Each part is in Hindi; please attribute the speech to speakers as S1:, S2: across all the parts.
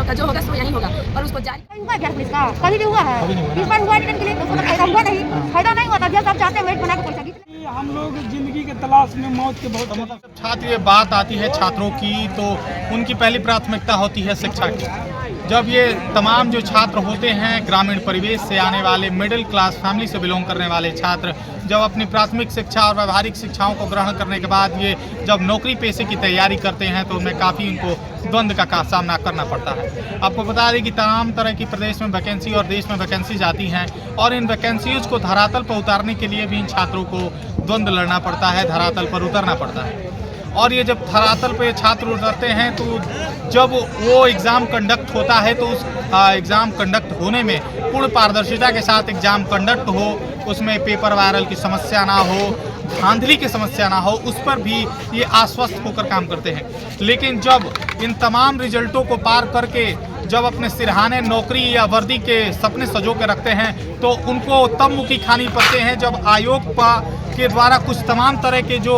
S1: होता, जो होगा सो यही होगा। और उसको जारी
S2: हुआ क्या पुलिस का कभी भी हुआ है, इस बार हुआ रिटर्न के लिए तो उसका फायदा हुआ नहीं, फायदा नहीं हुआ था। जब आप चाहते हैं वेट बना के पैसा खींच।
S3: हम लोग जिंदगी के तलाश में मौत के बहुत
S4: मतलब छात्र ये बात आती है छात्रों की तो उनकी पहली प्राथमिकता होती है शिक्षा की। जब ये तमाम जो छात्र होते हैं ग्रामीण परिवेश से आने वाले मिडिल क्लास फैमिली से बिलोंग करने वाले छात्र जब अपनी प्राथमिक शिक्षा और व्यावहारिक शिक्षाओं को ग्रहण करने के बाद ये जब नौकरी पेशे की तैयारी करते हैं तो उनमें काफ़ी उनको द्वंद्व का सामना करना पड़ता है। आपको बता दें कि तमाम तरह की प्रदेश में वैकेंसी और देश में वैकेंसीज आती हैं और इन वैकेंसीज को धरातल पर उतारने के लिए भी इन छात्रों को द्वंद्व लड़ना पड़ता है, धरातल पर उतरना पड़ता है। और ये जब धरातल पे छात्र उतरते हैं तो जब वो एग्ज़ाम कंडक्ट होता है तो उस एग्ज़ाम कंडक्ट होने में पूर्ण पारदर्शिता के साथ एग्ज़ाम कंडक्ट हो, उसमें पेपर वायरल की समस्या ना हो, धांधली की समस्या ना हो, उस पर भी ये आश्वस्त होकर काम करते हैं। लेकिन जब इन तमाम रिजल्टों को पार करके जब अपने सिरहाने नौकरी या वर्दी के सपने सजो के रखते हैं तो उनको तब मुखी खानी पड़ते हैं जब आयोग के द्वारा कुछ तमाम तरह के जो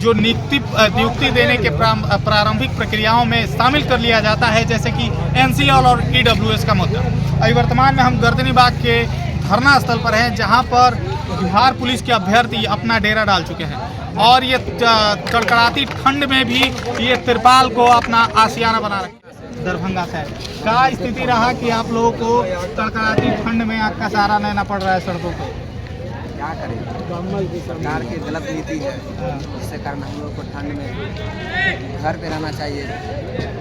S4: नियुक्ति देने के प्रारंभिक प्रक्रियाओं में शामिल कर लिया जाता है, जैसे कि NCL और EWS का मुद्दा। अभी वर्तमान में हम गर्दनीबाग के धरना स्थल पर हैं जहां पर बिहार पुलिस के अभ्यर्थी अपना डेरा डाल चुके हैं और ये कड़कड़ाती ठंड में भी ये तिरपाल को अपना आशियाना बना रखे। दरभंगा से क्या स्थिति रहा कि आप लोगों को कड़कड़ाती ठंड में आग का सहारा लेना पड़ रहा है सड़कों पर?
S5: क्या करें, सरकार की गलत नीति है जिसके कारण हम लोग को ठंड में घर पे रहना चाहिए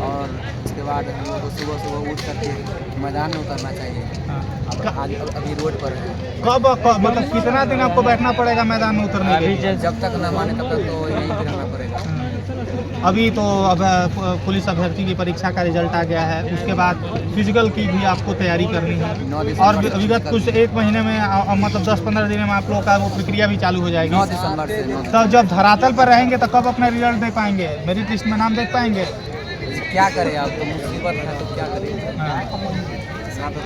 S5: और उसके बाद हम लोग को सुबह सुबह उठ करके मैदान में उतरना चाहिए। आज अभी रोड पर है।
S4: कब मतलब कितना दिन आपको बैठना पड़ेगा मैदान में उतरने के लिए?
S5: जब तक न माने तब तक तो यहीं पे रहना पड़ेगा।
S4: अभी तो अब पुलिस अभ्यर्थी की परीक्षा का रिजल्ट आ गया है, उसके बाद फिजिकल की भी आपको तैयारी करनी है और विगत कुछ एक महीने में मतलब 10-15 दिन में आप लोगों का वो प्रक्रिया भी चालू हो जाएगी।
S5: 9 दिसंबर से।
S4: तब जब धरातल पर रहेंगे तो कब अपना रिजल्ट दे पाएंगे, मेरिट लिस्ट में नाम देख पाएंगे?
S5: क्या करें, आप तो मुसीबत है तो क्या करें,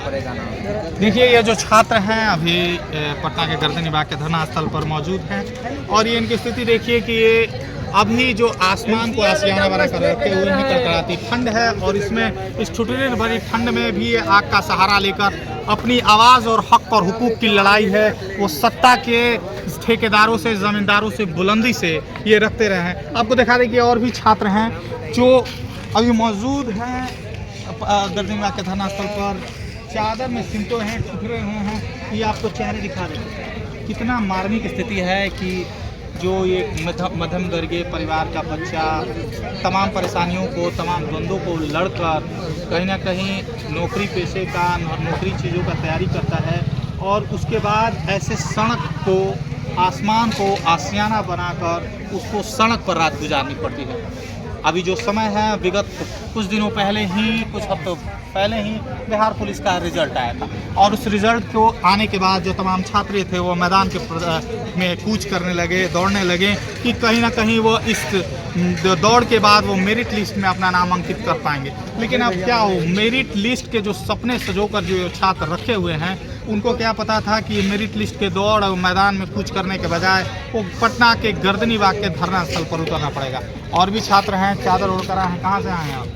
S5: पड़ेगा ना।
S4: देखिए ये जो छात्र हैं अभी पटना के गर्दनीबाग के धरना स्थल पर मौजूद हैं और ये इनकी स्थिति देखिए कि ये अभी जो आसमान को आशियाना बना कर रखे हुए हैं, कड़कड़ाती ठंड है और इसमें इस ठुठुरी भरी ठंड में भी ये आग का सहारा लेकर अपनी आवाज़ और हक और हुकूक की लड़ाई है वो सत्ता के ठेकेदारों से, ज़मींदारों से बुलंदी से ये रखते रहे हैं। आपको दिखा दें कि और भी छात्र हैं जो अभी मौजूद हैं गर्दनीबाग के धरना स्थल पर, चादर में सिमटे हैं, ठुकरे हुए हैं। ये आपको चेहरे दिखा रहे हैं कितना मार्मिक स्थिति है कि जो ये मध्यम वर्गीय परिवार का बच्चा तमाम परेशानियों को, तमाम द्वंद्वों को लड़कर कहीं ना कहीं नौकरी पेशे का, नौकरी चीज़ों का तैयारी करता है और उसके बाद ऐसे सड़क को, आसमान को आशियाना बनाकर उसको सड़क पर रात गुजारनी पड़ती है। अभी जो समय है विगत कुछ दिनों पहले ही, कुछ हफ्तों पहले ही बिहार पुलिस का रिजल्ट आया था और उस रिजल्ट को आने के बाद जो तमाम छात्र थे वो मैदान के में कूच करने लगे, दौड़ने लगे कि कहीं ना कहीं वो इस दौड़ के बाद वो मेरिट लिस्ट में अपना नाम अंकित कर पाएंगे। लेकिन अब क्या हो, मेरिट लिस्ट के जो सपने सजोकर जो छात्र रखे हुए हैं उनको क्या पता था कि मेरिट लिस्ट के दौड़ और मैदान में कूच करने के बजाय वो पटना के गर्दनीबाग के धरना स्थल पर उतरना पड़ेगा। और भी छात्र हैं, चादर ओढ़कर आए हैं। कहाँ से आए हैं आप?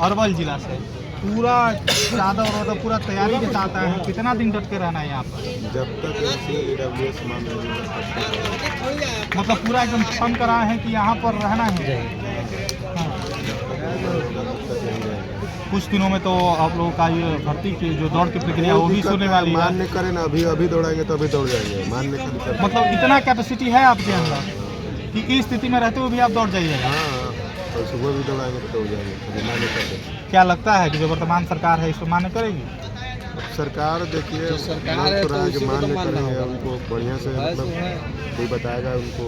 S4: अरवल जिला से। पूरा चादर और पूरा तैयारी के साथ आए हैं। कितना दिन डट के रहना है यहाँ पर?
S6: जब तक EWS
S4: मतलब पूरा एकदम फन कर आए हैं कि यहाँ पर रहना है। कुछ दिनों में तो आप लोगों का ये भर्ती की जो दौड़ की प्रक्रिया वो भी सुनने वाली है।
S6: मान्य करें ना, अभी दौड़ाएंगे तो अभी दौड़ जाएंगे। मान्य करें
S4: मतलब इतना कैपेसिटी है आपके अंदर कि इस स्थिति में रहते हुए भी आप दौड़ जाइएगा?
S6: हाँ, और सुबह भी दौड़ाएंगे तो दौड़ जाएंगे। मान्य करें।
S4: क्या लगता है कि जो वर्तमान सरकार है इसको मान्य करेगी?
S6: सरकार देखिए सरकार तो मान्य करेंगे, उनको बढ़िया से मतलब कोई बताएगा उनको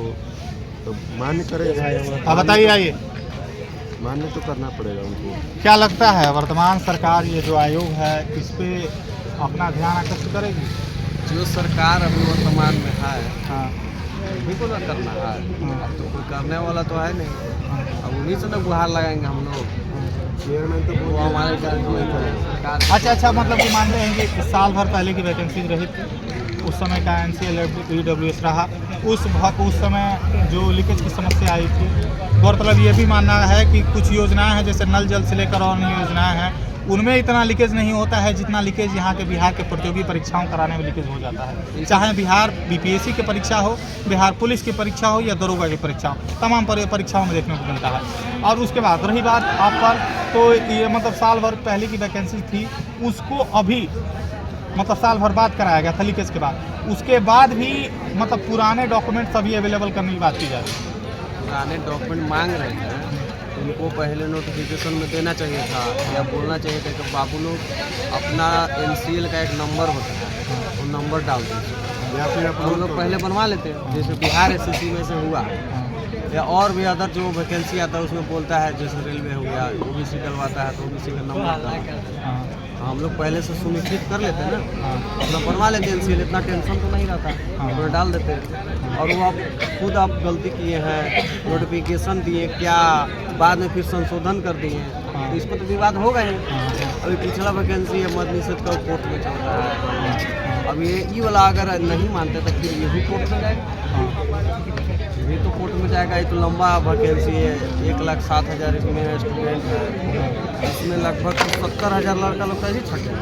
S6: तो मान्य करेगा।
S4: आप बताइए, आइए।
S6: मान्य तो करना पड़ेगा उनको।
S4: क्या लगता है वर्तमान सरकार ये जो आयोग है इस पे अपना ध्यान आकर्षित करेगी?
S5: जो सरकार अभी वर्तमान में है,
S4: हाँ,
S5: बिल्कुल ना करना है। अब तो कोई करने वाला तो है नहीं, अब उन्हीं से ना गुहार लगाएंगे हम लोग।
S6: चेयरमैन तो
S5: वो हमारे सरकार।
S4: अच्छा, मतलब वो मानते हैं कि साल भर पहले की वैकेंसी रही थी, उस समय का NCL EWS रहा, उस समय जो लीकेज की समस्या आई थी। गौरतलब ये भी मानना है कि कुछ योजनाएं हैं जैसे नल जल से लेकर और अन्य योजनाएं हैं उनमें इतना लीकेज नहीं होता है जितना लीकेज यहाँ के बिहार के प्रतियोगी परीक्षाओं कराने में लीकेज हो जाता है। चाहे बिहार बीपीएससी की परीक्षा हो, बिहार पुलिस की परीक्षा हो या दरोगा की परीक्षा हो, तमाम परीक्षाओं में देखने को मिलता है। और उसके बाद रही बात आप पर, तो ये मतलब साल भर पहले की वैकेंसी थी, उसको अभी मतलब साल भर बाद कराया गया था लीकेज के बाद, उसके बाद भी मतलब पुराने डॉक्यूमेंट सभी अवेलेबल करने की बात की जा रही है।
S5: पुराने डॉक्यूमेंट मांग रहे हैं, उनको पहले नोटिफिकेशन में देना चाहिए था या बोलना चाहिए था कि बाबू लोग अपना MCL का एक नंबर होता है, वो नंबर डाल दीजिए या फिर हम लोग पहले बनवा लेते हैं। जैसे बिहार SSC में से हुआ या और भी अदर जो वैकेंसी आता है उसमें बोलता है, जैसे रेलवे हो गया, OBC डलवाता है तो OBC का नंबर आता है। हम लोग पहले से सुनिश्चित कर लेते हैं ना, अपना बनवा लेते हैं MCL, इतना टेंशन तो नहीं रहता, तो डाल देते हैं। और वो आप खुद आप गलती किए हैं, नोटिफिकेशन दिए क्या, बाद में फिर संशोधन कर दिए, तो इस पर तो विवाद होगा ही। अभी पिछला वैकेंसी है मद निषेध का कोर्ट में चल रहा है, अब ये वाला अगर नहीं मानते तो फिर ये भी कोर्ट में जाएगा, ये तो कोर्ट में जाएगा। ये तो लंबा वैकेंसी है, 1,07,000 इसमें स्टूडेंट है, इसमें लगभग 70,000 लड़का लोग कैसे छट जाए।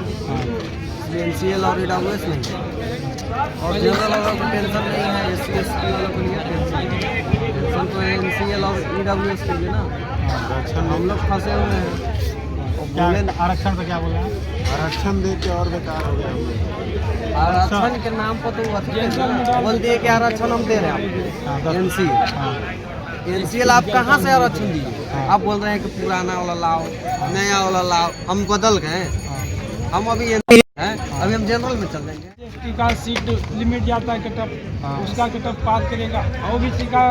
S5: MCL और EWS नहीं है, और जनरल वालों को टेंशन नहीं है, SC ST वालों को लिए टेंशन तो है MCL और EWS के लिए ना। हम लोग फंसे हुए हैं।
S4: आरक्षण पर क्या बोल रहे हैं?
S6: आरक्षण दे के और बेकार हो गया।
S5: आरक्षण के नाम पर तो बोल दिए कि आरक्षण हम दे रहे हैं। MCL आप कहाँ से आरक्षण दिए? आप बोल रहे हैं कि पुराना वाला लाओ, नया वाला लाओ, हम बदल गए। हम अभी अभी हम जनरल में चल जाएंगे।
S3: ST का सीट लिमिट जाता है कटअप, उसका कटअप पार करेगा, OBC का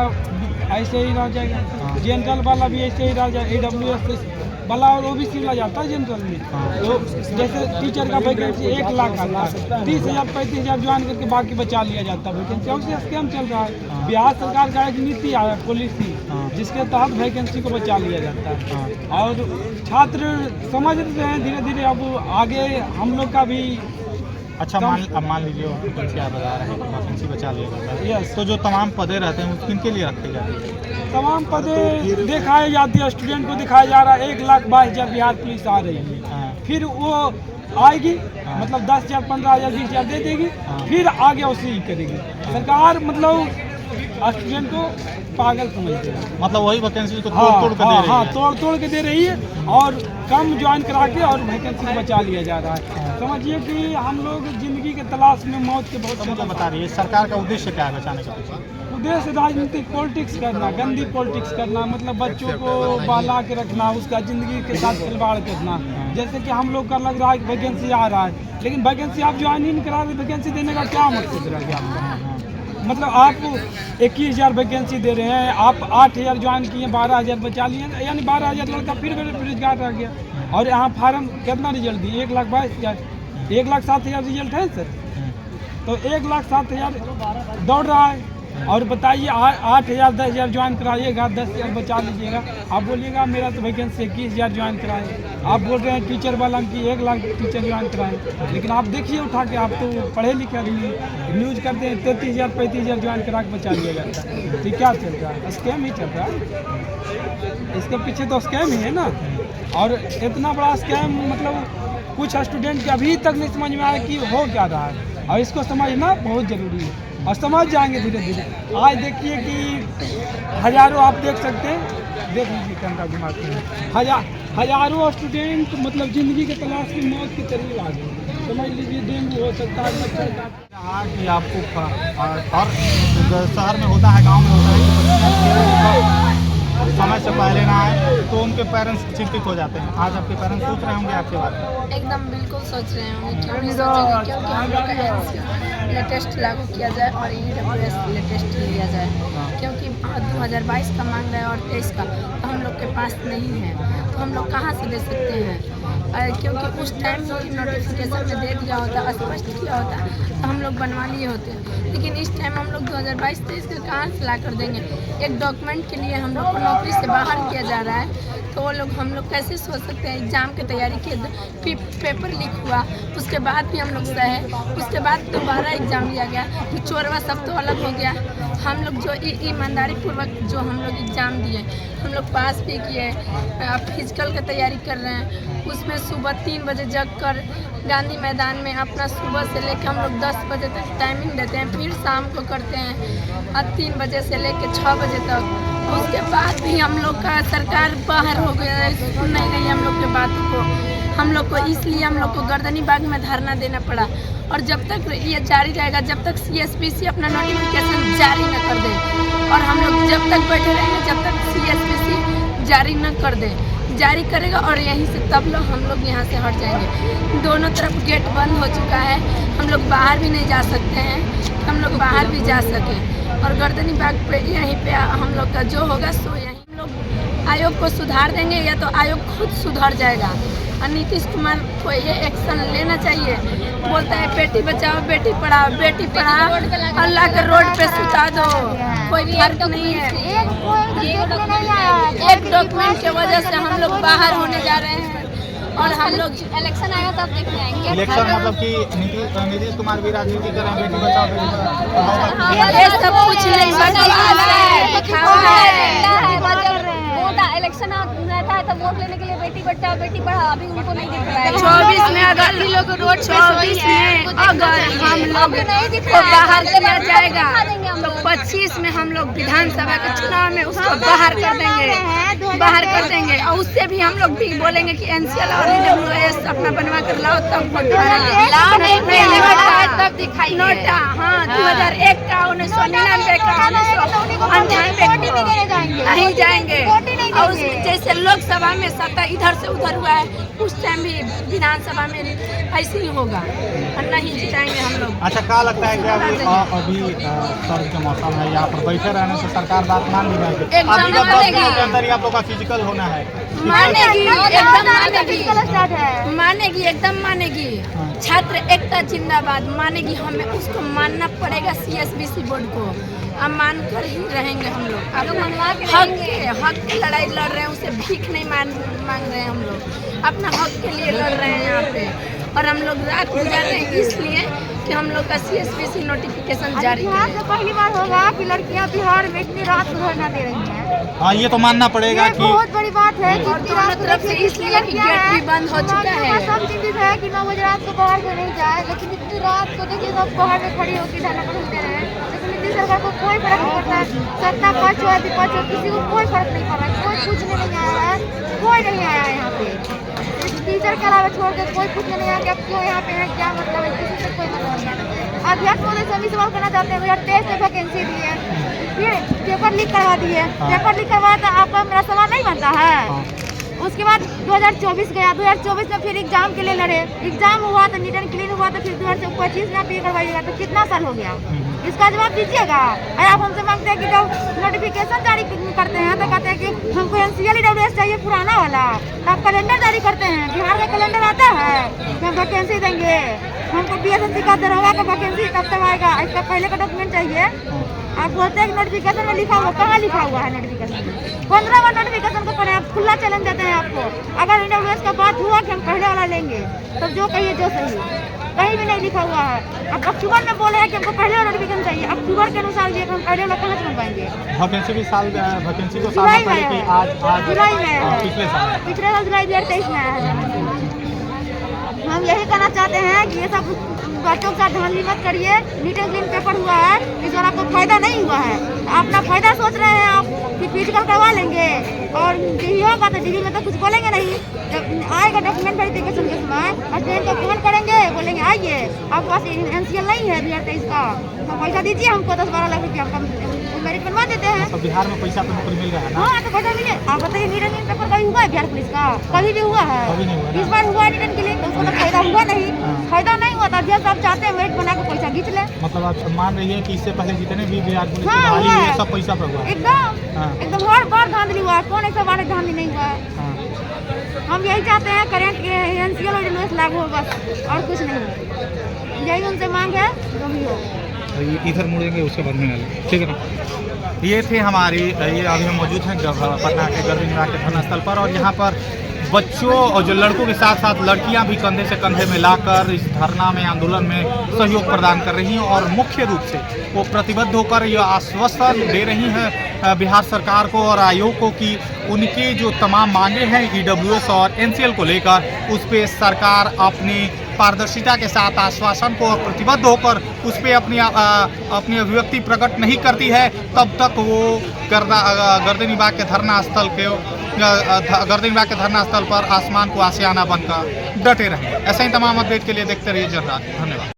S3: ऐसे ही रह जाएगा, जनरल वाला भी ऐसे ही रह जाएगा, EWS वाला और OBC वाला जाता है जनरल में। तो जैसे टीचर का वैकेंसी 1 लाख आता है, 30,000 35,000 ज्वाइन करके बाकी बचा लिया जाता है वैकेंसी। उससे स्कैम चल रहा है। बिहार सरकार का एक नीति आया पॉलिसी, जिसके तहत वैकेंसी को बचा लिया जाता है और छात्र समझ रहे हैं धीरे धीरे। अब आगे हम लोग का भी
S4: अच्छा मान लीजिए वैकेंसी आप बता रहे हैं, वैकेंसी बचा लिया जाता है। यस, तो जो तमाम पदे रहते हैं किनके लिए रखे जाते हैं?
S3: तमाम पदे दिखाई जाती है, स्टूडेंट को दिखाया जा रहा है। 1,22,000 बिहार पुलिस आ रही है, फिर वो आएगी मतलब 10,000 15,000 20,000 दे देगी, फिर आगे वसूली करेगी सरकार। मतलब स्टूडेंट को पागल समझते हैं,
S4: मतलब वही वैकेंसी को तोड़ के दे रही है।
S3: तोड़ के दे रही है और कम ज्वाइन करा के और वैकेंसी को बचा लिया जा रहा है। समझिए कि हम लोग जिंदगी के तलाश में मौत के बहुत
S4: मतलब बता रही है। सरकार का उद्देश्य क्या है बचाने का?
S3: उद्देश्य राजनीतिक पॉलिटिक्स करना, गंदी पॉलिटिक्स करना, मतलब बच्चों को बहला के रखना, उसका ज़िंदगी के साथ खिलवाड़ करना। जैसे कि हम लोग का लग रहा है कि वैकेंसी आ रहा है, लेकिन वैकेंसी आप ज्वाइन ही नहीं करा रहे, वैकेंसी देने का क्या मकसद रह गया आपका? मतलब आप 21,000 वैकेंसी दे रहे हैं, आप 8,000 ज्वाइन किए, 12,000 बचा लिए, यानी 12,000 लड़का फिर बेरोजगार रह गया। और यहाँ फार्म कितना रिजल्ट दिए? 1,22,000, 1,07,000 रिजल्ट है सर। तो 1,07,000 दौड़ रहा है और बताइए 8,000 10,000 ज्वाइन कराइएगा, 10,000 बचा लीजिएगा। आप बोलिएगा मेरा तो वैकेंसी 21,000 ज्वाइन कराए। आप बोल रहे हैं टीचर वाला की 1,00,000 टीचर ज्वाइन कराए, लेकिन आप देखिए उठा के, आप तो पढ़े लिखे आदमी, न्यूज़ करते हैं 33,000 35,000 ज्वाइन करा के बचा लिया जाता है। तो क्या चल रहा है? स्कैम ही चल रहा है, इसके पीछे तो स्कैम ही है ना। और इतना बड़ा स्कैम, मतलब कुछ स्टूडेंट के अभी तक नहीं समझ में आया कि हो क्या रहा है, और इसको समझना बहुत ज़रूरी है और समझ जाएंगे धीरे धीरे। आज देखिए कि हज़ारों, आप देख सकते हैं, देख लीजिए कैमरा घुमा के, हज़ारों स्टूडेंट मतलब ज़िंदगी के तलाश की मौत की करीब आ गए। समझ लीजिए डेंगू हो सकता है, मच्छर काट
S4: कि आपको और शहर में होता है, गांव में होता है कि समय से पहले ना आए तो उनके पेरेंट्स चिंतित हो जाते हैं। आज आपके पेरेंट्स सोच रहे होंगे आपके बारे में?
S1: एकदम बिल्कुल सोच रहे होंगे, क्यों नहीं सोचेंगे, क्योंकि हम लोग का लेटेस्ट लागू किया जाए और EWS लेटेस्ट लिया जाए, क्योंकि 2022 का मांग रहा है और 23 का तो हम लोग के पास नहीं है, तो हम लोग कहाँ से दे सकते हैं? क्योंकि उस टाइम ही नोटिफिकेशन में दे दिया होता, स्पष्ट किया होता तो हम लोग बनवा लिए होते, लेकिन इस टाइम हम लोग 2022-23 का कहाँ से ला कर देंगे? एक डॉक्यूमेंट के लिए हम लोग को नौकरी से बाहर किया जा रहा है, तो वो लोग हम लोग कैसे सोच सकते हैं। एग्ज़ाम की तैयारी के पेपर लीक हुआ, उसके बाद भी हम लोग सहे, उसके बाद दोबारा एग्ज़ाम लिया गया, तो चोरवा सब तो अलग हो गया। हम लोग जो ईमानदारी पूर्वक जो हम लोग एग्ज़ाम दिए, हम लोग पास भी किए। अब फिजिकल की तैयारी कर रहे हैं, उसमें सुबह 3 बजे जग कर गांधी मैदान में अपना सुबह से लेकर हम लोग 10 बजे तक टाइमिंग देते हैं, फिर शाम को करते हैं और 3 बजे से लेकर 6 बजे तक। उसके बाद भी हम लोग का सरकार बाहर हो गया है, सुन नहीं रही हम लोग के बातों को। हम लोग को इसलिए हम लोग को गर्दनी बाग में धरना देना पड़ा। और जब तक ये जारी रहेगा, जब तक CSPC अपना नोटिफिकेशन जारी न कर दे, और हम लोग जब तक बैठे रहेंगे जब तक CSPC जारी न कर दे, जारी करेगा और यहीं से तब लोग हम लोग यहाँ से हट जाएंगे। दोनों तरफ गेट बंद हो चुका है, हम लोग बाहर भी नहीं जा सकते हैं, हम लोग बाहर भी जा सके। और गर्दनी बाग पे यहीं पे हम लोग का जो होगा सो यहीं हम लोग आयोग को सुधार देंगे, या तो आयोग खुद सुधर जाएगा। और नीतीश कुमार को ये एक्शन लेना चाहिए। बोलता है बेटी बचाओ बेटी पढ़ाओ, बेटी पढ़ाओ, अल्लाह के रोड पे सुता दो, कोई फर्क नहीं है। एक डॉक्यूमेंट की वजह से हम लोग बाहर होने जा रहे हैं। और हम लोग इलेक्शन आएगा तब देखने आएंगे।
S4: इलेक्शन मतलब कि नीतीश कुमार भी राजनीति कर रहे हैं, बेटी बचाओ बेटी पढ़ाओ,
S1: ये सब कुछ नहीं, बकवास है, दिखावा है।
S2: इलेक्शन रहता है तो वोट लेने के लिए बेटी बचाओ बेटी पढ़ाओ, अभी उनको नहीं दिख रहा है।
S1: 24 में अगर लोग रोड 24 में अगर हम लोग को बाहर किया जाएगा तो 25 में हम लोग विधानसभा के चुनाव में उसको बाहर कर देंगे, बाहर कर देंगे। और उससे भी हम लोग भी बोलेंगे कि NCL और EWS अपना बनवा कर लाओ तब वोट तब दिखाई नोटा। हाँ 2001 का 1999 का 1998 नहीं जाएंगे। और जैसे लोकसभा में सत्ता इधर से उधर हुआ है, उस टाइम भी विधानसभा में ऐसे ही होगा और नहीं जिताएंगे हम लोग।
S4: अच्छा, क्या लगता है कि अभी सर्द के मौसम है, यहाँ पर बैठे रहने से सरकार बात मान नहीं रही है? अभी जब 10 दिनों के अंदर ही आप लोग का फिजिकल होना है,
S1: मानेगी, एकदम मानेगी, मानेगी, एकदम मानेगी। छात्र एकता जिंदाबाद मानेगी, हमें उसको मानना पड़ेगा। CSBC बोर्ड को अब मान कर ही रहेंगे हम लोग। अब हक की लड़ाई लड़ रहे हैं, उसे भीख नहीं मांग रहे हैं। हम लोग अपना हक के लिए लड़ रहे हैं यहाँ पे। और हम लोग रात गुजार रहे हैं इसलिए कि हम लोग का CSPC नोटिफिकेशन जारी है।
S2: पहली बार होगा कि लड़कियां बिहार में इतनी रात गुजर न दे रही हैं।
S4: हाँ ये तो मानना पड़ेगा कि
S2: बहुत बड़ी बात है कि
S1: दोनों तरफ से इसलिए कि गेट भी बंद हो चुका है।
S2: सब चीज है कि 9 बजे रात को बाहर को नहीं जाए, लेकिन इतनी रात को देखिए सब बाहर में खड़ी होकर धरना करते रहे। लेकिन नीतीश सरकार को कोई फर्क नहीं पड़ता है, सत्ता पक्ष हो विपक्ष हो, किसी को कोई फर्क नहीं पड़ रहा है। कोई पूछने नहीं आया है, कोई नहीं आया है यहाँ पे। टीचर के अलावा छोड़ के कोई पूछने नहीं आया कि अब क्यों यहाँ पे है, क्या मतलब है, किसी से कोई मतलब नहीं। अध्यक्ष महोदय से भी सवाल करना चाहते हैं, 2023 में वैकेंसी दी है, फिर पेपर लीक करवा दिए, पेपर लीक करवाया तो आपका मेरा सवाल नहीं बनता है। उसके बाद 2024 गया, 2024 में फिर एग्जाम के लिए लड़े, एग्जाम हुआ तो नीट एंड क्लीन हुआ तो फिर 2025 में आप ये करवाइएगा, तो कितना साल हो गया? इसका जवाब दीजिएगा। अरे आप हमसे मांगते हैं कि जब नोटिफिकेशन जारी करते हैं तो कहते हैं कि हमको NCL EWS चाहिए पुराना वाला, तो आप कैलेंडर जारी करते हैं, बिहार का कैलेंडर आता है कि हम वैकेंसी देंगे, हमको BSSC का दरोगा का वैकेंसी कब तक आएगा, इसका पहले का डॉक्यूमेंट चाहिए। आप बोलते हैं कि नोटिफिकेशन में लिखा हुआ, कहाँ लिखा हुआ है नोटिफिकेशन? 15 बार नोटिफिकेशन को पढ़े, आप खुला चैलेंज देते हैं आपको। अगर EWS का बात हुआ कि हम पहले वाला लेंगे तो जो कहिए जो सही, कहीं भी नहीं लिखा हुआ है। अब अक्टूबर में बोले हैं कि हमको पहले वाला नोटिफिकेशन चाहिए, अक्टूबर के अनुसार ये हम पहले वाला कहाँ से मंगवाएंगे?
S4: वैकेंसी भी साल वैकेंसी को साल पहले कि आज
S2: जुलाई में है,
S4: पिछले साल
S2: जुलाई 2023 में आया है। हम यही कहना चाहते हैं कि ये सब बच्चों के साथ धांधली मत करिए। नीट एंड क्लीन पेपर हुआ है, इस बार आपको फायदा नहीं हुआ है, अपना फायदा सोच रहे हैं आप कि फिजिकल करवा लेंगे और DV होगा तो DV में तो कुछ बोलेंगे नहीं। जब आएगा डॉक्यूमेंट वेरिफिकेशन के समय और ट्रेन का फोन करेंगे, बोलेंगे आइए आपके पास NCL नहीं है 2023 का, तो पैसा दीजिए हमको 10-12 लाख रुपया, हम मेरिट बनवा देते हैं।
S4: तो बिहार में पैसा तो नौकरी मिल रहा है ना?
S2: हाँ तो पैसा मिले। आप बताइए नीट एंड क्लीन पेपर कभी हुआ है बिहार पुलिस का? कभी भी हुआ है? इस बार हुआ नीट एंड क्लीन, उसको तो फायदा हुआ नहीं, फायदा नहीं हुआ। अध्यक्ष आप चाहते हैं मेरिट बना के पैसा खींच ले।
S4: मतलब आप मान रही है कि इससे पहले जितने भी बिहार पुलिस की बहाली हुई है सब पैसा पर हुआ?
S2: एकदम हर बार धांधली हुआ है, कौन ऐसा बार धांधली नहीं हुआ है? हम यही चाहते हैं करेंट NCL और EWS लागू हो, बस और कुछ नहीं। यही उनसे मांग है, जो भी हो।
S4: इधर मुड़ेंगे उसके बाद में, ठीक है ना? ये थे हमारी ये अभी हम मौजूद हैं पटना के गर्दनी निवास के धरना स्थल पर, और यहाँ पर बच्चों और जो लड़कों के साथ साथ लड़कियां भी कंधे से कंधे मिलाकर इस धरना में आंदोलन में सहयोग प्रदान कर रही हैं, और मुख्य रूप से वो प्रतिबद्ध होकर यह आश्वासन दे रही हैं बिहार सरकार को और आयोग को कि उनकी जो तमाम मांगे हैं ईडब्ल्यूएस और एनसीएल को लेकर उस पर सरकार अपनी पारदर्शिता के साथ आश्वासन को प्रतिबद्ध होकर उस पर अपनी अभिव्यक्ति प्रकट नहीं करती है, तब तक वो गर्दनी बाग के धरना स्थल पर आसमान को आशियाना बनकर डटे रहे। ऐसे ही तमाम अपडेट के लिए देखते रहिए जनराज। धन्यवाद।